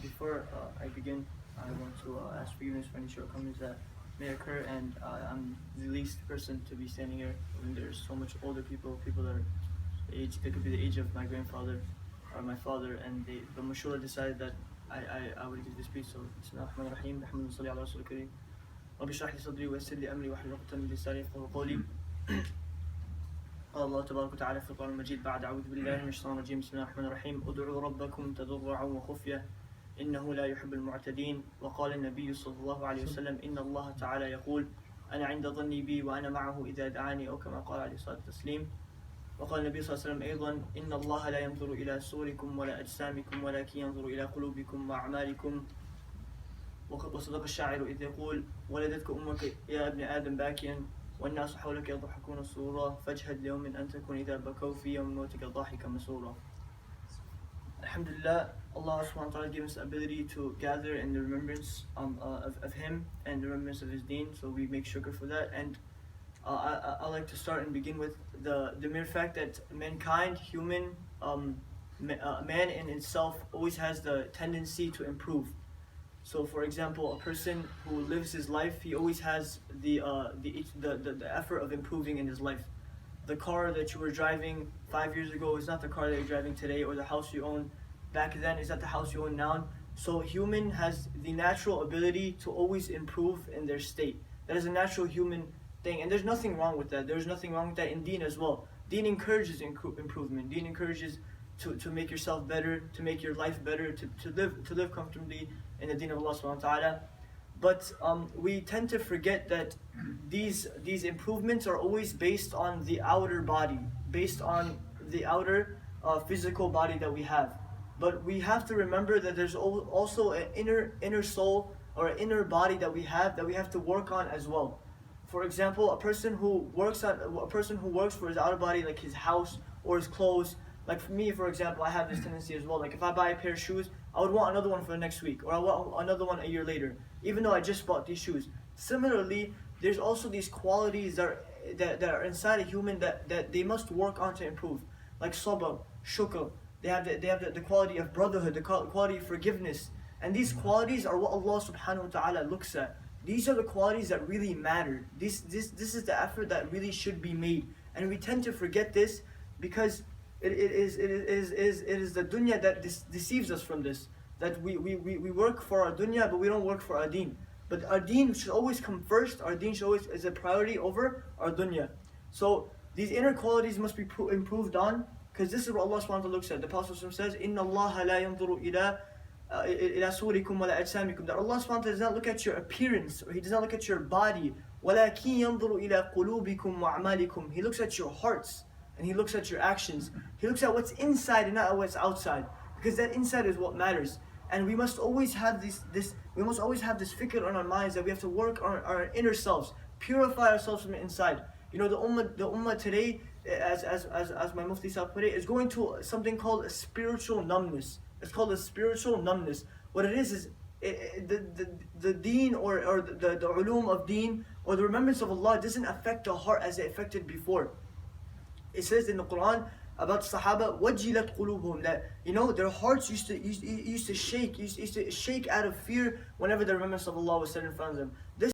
Before I begin, I want to ask forgiveness for any shortcomings that may occur, and I'm the least person to be standing here when there's so much older people that are they could be the age of my grandfather or my father, and the mashura decided that I would give this speech. So, Bismillahirrahmanirrahim, Alhamdulillah, salli ala Rasul Kareem. رب اشرح لي صدري ويسر لي امري واحلل عقدة من لساني يفقهوا قولي. قال الله تبارك وتعالى في القرآن المجيد بعد أعوذ بالله من الشيطان الرجيم بسم الله الرحمن الرحيم ادعوا ربكم تضرعا وخفية إنه لا يحب المعتدين. وقال النبي صلى الله عليه وسلم إن الله تعالى يقول أنا عند ظني بي وأنا معه إذا دعاني، أو كما قال عليه الصلاة والتسليم. وقال النبي صلى الله عليه وسلم أيضا إن الله لا ينظر إلى صوركم ولا أجسامكم ولكن ينظر إلى قلوبكم وأعمالكم. وصدق الشاعر إذ يقول ولدتك أمك يا ابن آدم باكيا والناس حولك يضحكون سرورا فاجهد ليوم أن تكون إذا بكوا في يوم موتك ضاحكا مسرورا. Alhamdulillah, Allah subhanahu wa ta'ala gave us the ability to gather in the remembrance of Him and the remembrance of His deen, so we make shukr for that. And I like to start and begin with the mere fact that mankind, man in itself always has the tendency to improve. So, for example, a person who lives his life, he always has the effort of improving in his life. The car that you were driving 5 years ago is not the car that you're driving today, or the house you own back then is not the house you own now. So, human has the natural ability to always improve in their state. That is a natural human thing, and there's nothing wrong with that. There's nothing wrong with that in Deen as well. Deen encourages improvement. Deen encourages to make yourself better, to make your life better, to live comfortably in the deen of Allah subhanahu wa ta'ala. But we tend to forget that these improvements are always based on the outer body, based on the outer physical body that we have. But we have to remember that there's also an inner soul or an inner body that we have to work on as well. For example, a person who works for his outer body, like his house or his clothes. Like for me, for example, I have this tendency as well. Like if I buy a pair of shoes, I would want another one for the next week, or I want another one a year later, even though I just bought these shoes. Similarly, there's also these qualities that are inside a human that they must work on to improve. Like sabr, shukr, they have the quality of brotherhood, the quality of forgiveness. And these qualities are what Allah subhanahu wa ta'ala looks at. These are the qualities that really matter. This is the effort that really should be made. And we tend to forget this because it is the dunya that deceives us from this. That we work for our dunya, but we don't work for our deen. But our deen should always come first. Our deen should always is a priority over our dunya. So these inner qualities must be improved on, because this is what Allah subhanahu wa ta'ala looks at. The Prophet says, "Inna Allah la yanzuru ila surikum wa la ajsamikum." That Allah subhanahu wa ta'ala does not look at your appearance, or He does not look at your body. وَلَكِنْ يَنْظُرُ إِلَى قُلُوبِكُمْ وَأَعْمَالِكُم. He looks at your hearts, and He looks at your actions. He looks at what's inside and not what's outside, because that inside is what matters. And we must always have this fikr on our minds that we have to work on our inner selves, purify ourselves from the inside. You know, the ummah today, as my Mufti Sahib put it, is going to something called a spiritual numbness. It's called a spiritual numbness. What it is the deen or the ulum of deen or the remembrance of Allah doesn't affect the heart as it affected before. It says in the Quran about Sahaba, وَجِلَتْ قُلُوبُهُمْ, that their hearts used to shake out of fear whenever the remembrance of Allah was said in front of them. This